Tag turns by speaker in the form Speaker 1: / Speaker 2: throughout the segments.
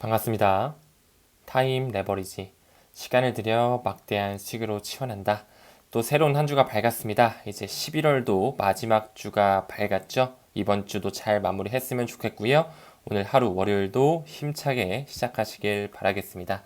Speaker 1: 반갑습니다. 타임 레버리지. 시간을 들여 막대한 수익으로 치환한다. 또 새로운 한 주가 밝았습니다. 이제 11월도 마지막 주가 밝았죠? 이번 주도 잘 마무리했으면 좋겠고요. 오늘 하루 월요일도 힘차게 시작하시길 바라겠습니다.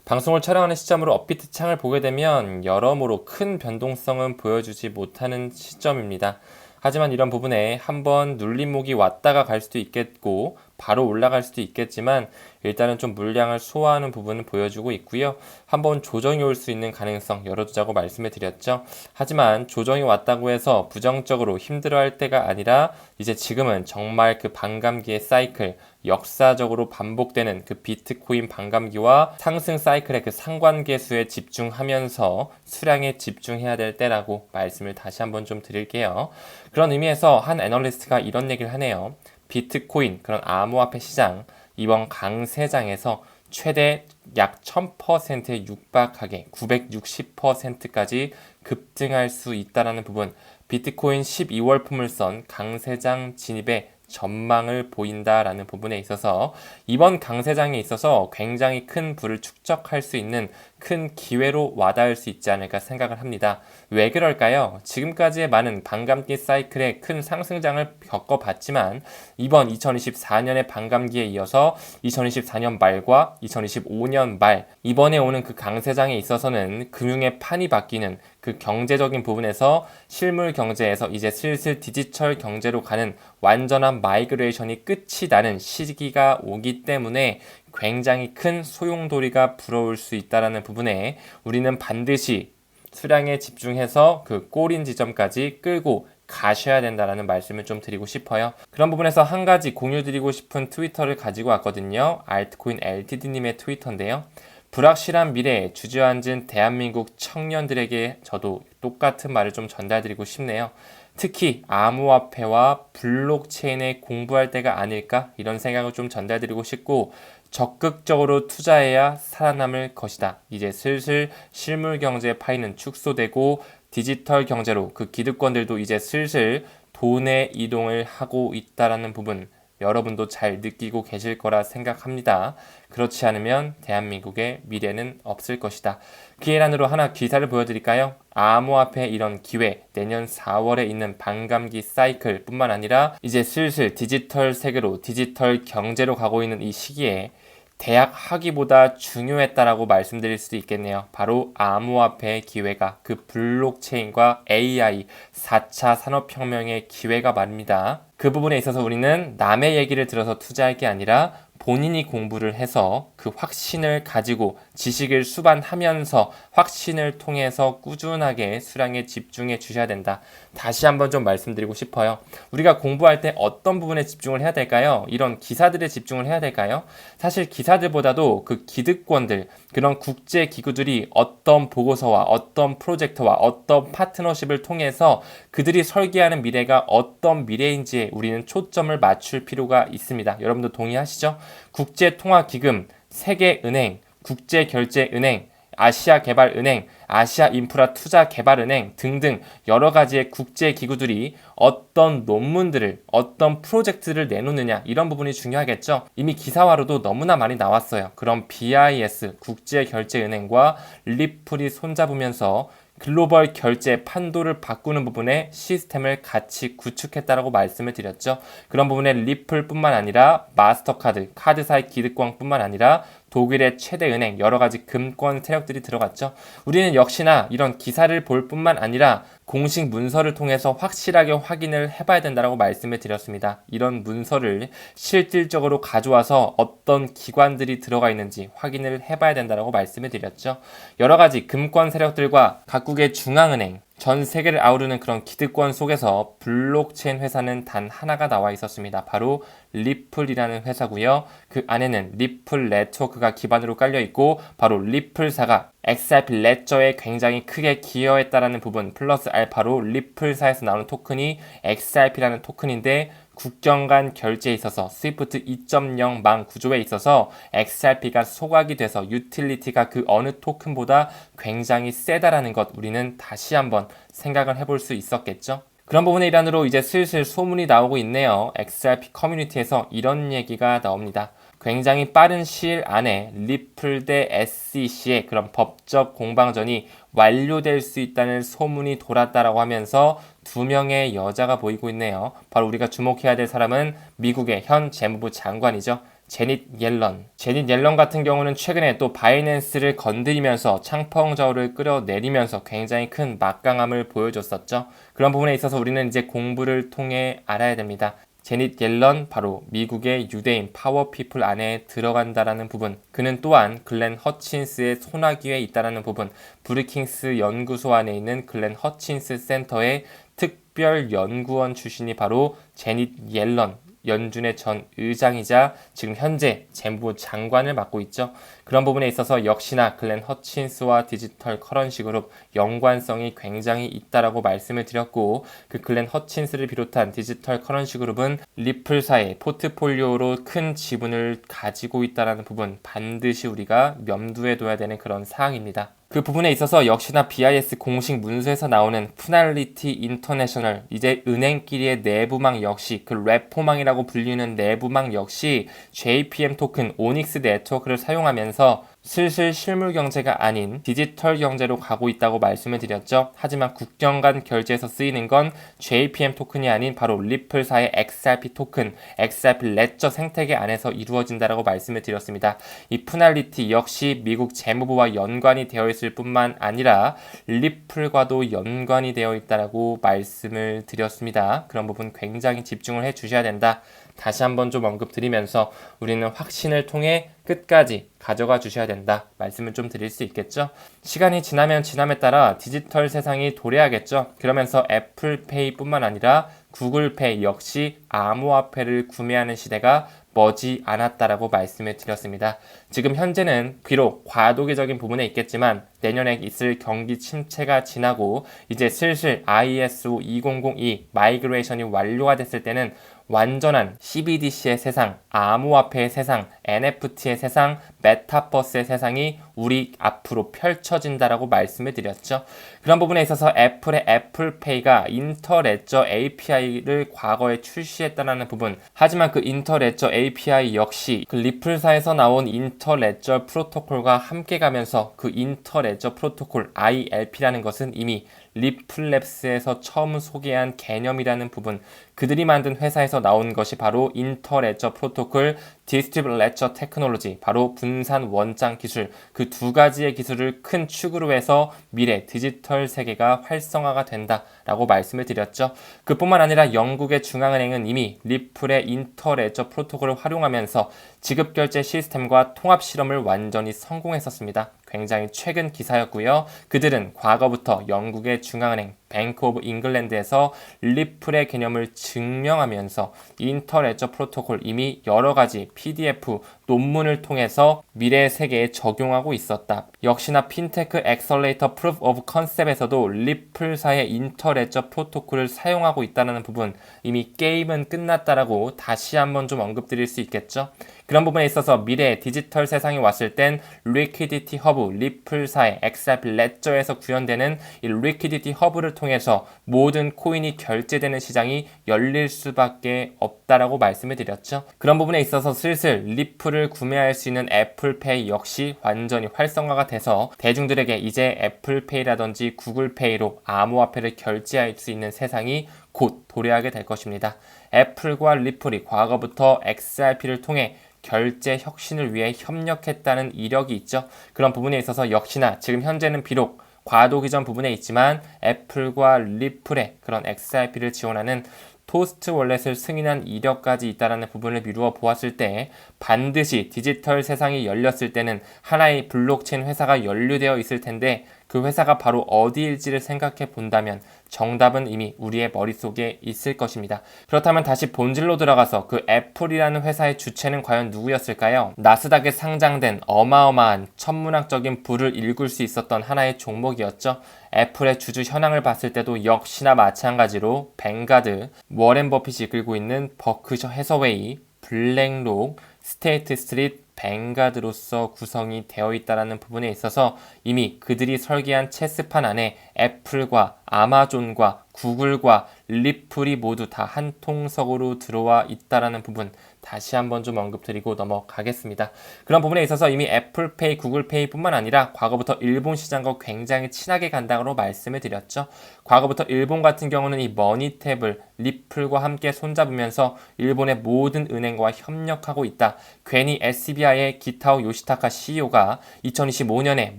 Speaker 1: 방송을 촬영하는 시점으로 업비트 창을 보게 되면 여러모로 큰 변동성은 보여주지 못하는 시점입니다. 하지만 이런 부분에 한번 눌림목이 왔다가 갈 수도 있겠고 바로 올라갈 수도 있겠지만 일단은 좀 물량을 소화하는 부분을 보여주고 있고요. 한번 조정이 올 수 있는 가능성 열어두자고 말씀을 드렸죠. 하지만 조정이 왔다고 해서 부정적으로 힘들어할 때가 아니라 이제 지금은 정말 그 반감기의 사이클, 역사적으로 반복되는 그 비트코인 반감기와 상승 사이클의 그 상관계수에 집중하면서 수량에 집중해야 될 때라고 말씀을 다시 한번 좀 드릴게요. 그런 의미에서 한 애널리스트가 이런 얘기를 하네요. 비트코인, 그런 암호화폐 시장, 이번 강세장에서 최대 약 1000%에 육박하게 960%까지 급등할 수 있다는 부분, 비트코인 12월 품을선 강세장 진입에 전망을 보인다라는 부분에 있어서 이번 강세장에 있어서 굉장히 큰 부를 축적할 수 있는 큰 기회로 와닿을 수 있지 않을까 생각을 합니다. 왜 그럴까요? 지금까지의 많은 반감기 사이클의 큰 상승장을 겪어봤지만 이번 2024년의 반감기에 이어서 2024년 말과 2025년 말 이번에 오는 그 강세장에 있어서는 금융의 판이 바뀌는 그 경제적인 부분에서 실물 경제에서 이제 슬슬 디지털 경제로 가는 완전한 마이그레이션이 끝이 나는 시기가 오기 때문에 굉장히 큰 소용돌이가 불어올 수 있다는 부분에 우리는 반드시 수량에 집중해서 그 꼬린 지점까지 끌고 가셔야 된다는 말씀을 좀 드리고 싶어요. 그런 부분에서 한 가지 공유 드리고 싶은 트위터를 가지고 왔거든요. 알트코인 LTD님의 트위터인데요. 불확실한 미래에 주저앉은 대한민국 청년들에게 저도 똑같은 말을 좀 전달드리고 싶네요. 특히 암호화폐와 블록체인에 공부할 때가 아닐까 이런 생각을 좀 전달드리고 싶고 적극적으로 투자해야 살아남을 것이다. 이제 슬슬 실물 경제 파이는 축소되고 디지털 경제로 그 기득권들도 이제 슬슬 돈의 이동을 하고 있다라는 부분 여러분도 잘 느끼고 계실 거라 생각합니다. 그렇지 않으면 대한민국의 미래는 없을 것이다. 그 예란으로 하나 기사를 보여드릴까요? 암호화폐 이런 기회, 내년 4월에 있는 반감기 사이클 뿐만 아니라 이제 슬슬 디지털 세계로 디지털 경제로 가고 있는 이 시기에 대학 학위보다 중요했다라고 말씀드릴 수도 있겠네요. 바로 암호화폐의 기회가 그 블록체인과 AI 4차 산업혁명의 기회가 말입니다. 그 부분에 있어서 우리는 남의 얘기를 들어서 투자할 게 아니라 본인이 공부를 해서 그 확신을 가지고 지식을 수반하면서 확신을 통해서 꾸준하게 수량에 집중해 주셔야 된다. 다시 한번 좀 말씀드리고 싶어요. 우리가 공부할 때 어떤 부분에 집중을 해야 될까요? 이런 기사들에 집중을 해야 될까요? 사실 기사들보다도 그 기득권들, 그런 국제 기구들이 어떤 보고서와 어떤 프로젝트와 어떤 파트너십을 통해서 그들이 설계하는 미래가 어떤 미래인지에 우리는 초점을 맞출 필요가 있습니다. 여러분도 동의하시죠? 국제통화기금, 세계은행, 국제결제은행, 아시아개발은행, 아시아인프라투자개발은행 등등 여러 가지의 국제기구들이 어떤 논문들을, 어떤 프로젝트를 내놓느냐 이런 부분이 중요하겠죠. 이미 기사화로도 너무나 많이 나왔어요. 그럼 BIS, 국제결제은행과 리플이 손잡으면서 글로벌 결제 판도를 바꾸는 부분에 시스템을 같이 구축했다라고 말씀을 드렸죠. 그런 부분에 리플뿐만 아니라 마스터카드, 카드사의 기득권뿐만 아니라 독일의 최대 은행, 여러 가지 금권 세력들이 들어갔죠. 우리는 역시나 이런 기사를 볼 뿐만 아니라 공식 문서를 통해서 확실하게 확인을 해봐야 된다고 말씀을 드렸습니다. 이런 문서를 실질적으로 가져와서 어떤 기관들이 들어가 있는지 확인을 해봐야 된다고 말씀을 드렸죠. 여러 가지 금권 세력들과 각국의 중앙은행, 전 세계를 아우르는 그런 기득권 속에서 블록체인 회사는 단 하나가 나와 있었습니다. 바로 리플이라는 회사고요. 그 안에는 리플 네트워크가 기반으로 깔려 있고 바로 리플사가 XRP 레저에 굉장히 크게 기여했다라는 부분 플러스 알파로 리플사에서 나오는 토큰이 XRP라는 토큰인데 국경 간 결제에 있어서 스위프트 2.0망 구조에 있어서 XRP가 소각이 돼서 유틸리티가 그 어느 토큰보다 굉장히 세다라는 것 우리는 다시 한번 생각을 해볼 수 있었겠죠. 그런 부분의 일환으로 이제 슬슬 소문이 나오고 있네요. XRP 커뮤니티에서 이런 얘기가 나옵니다. 굉장히 빠른 시일 안에 리플 대 SEC의 그런 법적 공방전이 완료될 수 있다는 소문이 돌았다라고 하면서 두 명의 여자가 보이고 있네요. 바로 우리가 주목해야 될 사람은 미국의 현 재무부 장관이죠. 제닛 옐런. 제닛 옐런 같은 경우는 최근에 또 바이낸스를 건드리면서 창펑저울을 끌어내리면서 굉장히 큰 막강함을 보여줬었죠. 그런 부분에 있어서 우리는 이제 공부를 통해 알아야 됩니다. 제닛 옐런, 바로 미국의 유대인 파워피플 안에 들어간다라는 부분, 그는 또한 글렌 허친스의 손아귀에 있다라는 부분, 브루킹스 연구소 안에 있는 글렌 허친스 센터의 특별 연구원 출신이 바로 제닛 옐런, 연준의 전 의장이자 지금 현재 재무부 장관을 맡고 있죠. 그런 부분에 있어서 역시나 글렌 허친스와 디지털 커런시 그룹 연관성이 굉장히 있다라고 말씀을 드렸고, 그 글렌 허친스를 비롯한 디지털 커런시 그룹은 리플사의 포트폴리오로 큰 지분을 가지고 있다라는 부분, 반드시 우리가 염두에 둬야 되는 그런 사항입니다. 그 부분에 있어서 역시나 BIS 공식 문서에서 나오는 푸날리티 인터내셔널, 이제 은행끼리의 내부망 역시, 그 레포망이라고 불리는 내부망 역시 JPM 토큰 오닉스 네트워크를 사용하면서 슬슬 실물 경제가 아닌 디지털 경제로 가고 있다고 말씀을 드렸죠. 하지만 국경 간 결제에서 쓰이는 건 JPM 토큰이 아닌 바로 리플사의 XRP 토큰, XRP 레저 생태계 안에서 이루어진다라고 말씀을 드렸습니다. 이 푸날리티 역시 미국 재무부와 연관이 되어 있을 뿐만 아니라 리플과도 연관이 되어 있다라고 말씀을 드렸습니다. 그런 부분 굉장히 집중을 해 주셔야 된다. 다시 한번 좀 언급드리면서 우리는 확신을 통해 끝까지 가져가 주셔야 된다 말씀을 좀 드릴 수 있겠죠. 시간이 지나면 지남에 따라 디지털 세상이 도래하겠죠. 그러면서 애플페이 뿐만 아니라 구글페이 역시 암호화폐를 구매하는 시대가 머지 않았다라고 말씀을 드렸습니다. 지금 현재는 비록 과도기적인 부분에 있겠지만 내년에 있을 경기 침체가 지나고 이제 슬슬 ISO 2002 마이그레이션이 완료가 됐을 때는 완전한 CBDC의 세상, 암호화폐의 세상, NFT의 세상, 메타버스의 세상이 우리 앞으로 펼쳐진다라고 말씀을 드렸죠. 그런 부분에 있어서 애플의 애플페이가 인터레저 API를 과거에 출시했다는 부분, 하지만 그 인터레저 API 역시 그 리플사에서 나온 인터레저 프로토콜과 함께 가면서 그 인터레저 프로토콜 ILP라는 것은 이미 리플랩스에서 처음 소개한 개념이라는 부분, 그들이 만든 회사에서 나온 것이 바로 인터레저 프로토콜, 디스트리뷰트 레저 테크놀로지, 바로 분산 원장 기술, 그 두 가지의 기술을 큰 축으로 해서 미래 디지털 세계가 활성화가 된다라고 말씀을 드렸죠. 그뿐만 아니라 영국의 중앙은행은 이미 리플의 인터레저 프로토콜을 활용하면서 지급결제 시스템과 통합 실험을 완전히 성공했었습니다. 굉장히 최근 기사였고요. 그들은 과거부터 영국의 중앙은행 뱅크 오브 잉글랜드에서 리플의 개념을 증명하면서 인터레저 프로토콜 이미 여러 가지 PDF 논문을 통해서 미래의 세계에 적용하고 있었다. 역시나 핀테크 엑셀레이터 프루프 오브 컨셉에서도 리플사의 인터레저 프로토콜을 사용하고 있다는 부분, 이미 게임은 끝났다라고 다시 한번 좀 언급드릴 수 있겠죠. 그런 부분에 있어서 미래의 디지털 세상이 왔을 땐 리퀴디티 허브, 리플사의 XRP 레저에서 구현되는 이 리퀴디티 허브를 통해서 모든 코인이 결제되는 시장이 열릴 수밖에 없다라고 말씀을 드렸죠. 그런 부분에 있어서 슬슬 리플을 구매할 수 있는 애플페이 역시 완전히 활성화가 돼서 대중들에게 이제 애플페이라든지 구글페이로 암호화폐를 결제할 수 있는 세상이 곧 도래하게 될 것입니다. 애플과 리플이 과거부터 XRP를 통해 결제 혁신을 위해 협력했다는 이력이 있죠. 그런 부분에 있어서 역시나 지금 현재는 비록 과도기전 부분에 있지만 애플과 리플의 그런 XRP를 지원하는 토스트 월렛을 승인한 이력까지 있다는 부분을 미루어 보았을 때 반드시 디지털 세상이 열렸을 때는 하나의 블록체인 회사가 연루되어 있을 텐데 그 회사가 바로 어디일지를 생각해 본다면 정답은 이미 우리의 머릿속에 있을 것입니다. 그렇다면 다시 본질로 들어가서 그 애플이라는 회사의 주체는 과연 누구였을까요? 나스닥에 상장된 어마어마한 천문학적인 부를 일굴 수 있었던 하나의 종목이었죠. 애플의 주주 현황을 봤을 때도 역시나 마찬가지로 뱅가드, 워렌 버핏이 이끌고 있는 버크셔 해서웨이, 블랙록, 스테이트 스트리트, 뱅가드로서 구성이 되어 있다는 부분에 있어서 이미 그들이 설계한 체스판 안에 애플과 아마존과 구글과 리플이 모두 다 한 통속으로 들어와 있다는 부분, 다시 한번 좀 언급드리고 넘어가겠습니다. 그런 부분에 있어서 이미 애플페이, 구글페이뿐만 아니라 과거부터 일본 시장과 굉장히 친하게 간다고 말씀을 드렸죠. 과거부터 일본 같은 경우는 이 머니탭을 리플과 함께 손잡으면서 일본의 모든 은행과 협력하고 있다. 괜히 SBI의 기타오 요시타카 CEO가 2025년에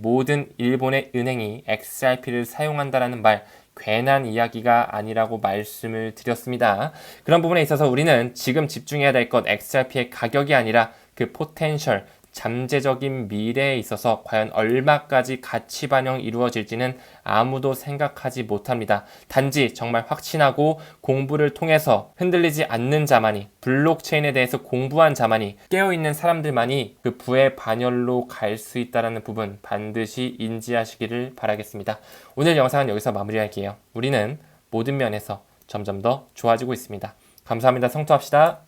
Speaker 1: 모든 일본의 은행이 XRP를 사용한다라는 말 괜한 이야기가 아니라고 말씀을 드렸습니다. 그런 부분에 있어서 우리는 지금 집중해야 될 것 XRP의 가격이 아니라 그 포텐셜, 잠재적인 미래에 있어서 과연 얼마까지 가치 반영이 이루어질지는 아무도 생각하지 못합니다. 단지 정말 확신하고 공부를 통해서 흔들리지 않는 자만이, 블록체인에 대해서 공부한 자만이, 깨어있는 사람들만이 그 부의 반열로 갈 수 있다는 부분 반드시 인지하시기를 바라겠습니다. 오늘 영상은 여기서 마무리할게요. 우리는 모든 면에서 점점 더 좋아지고 있습니다. 감사합니다. 성투합시다.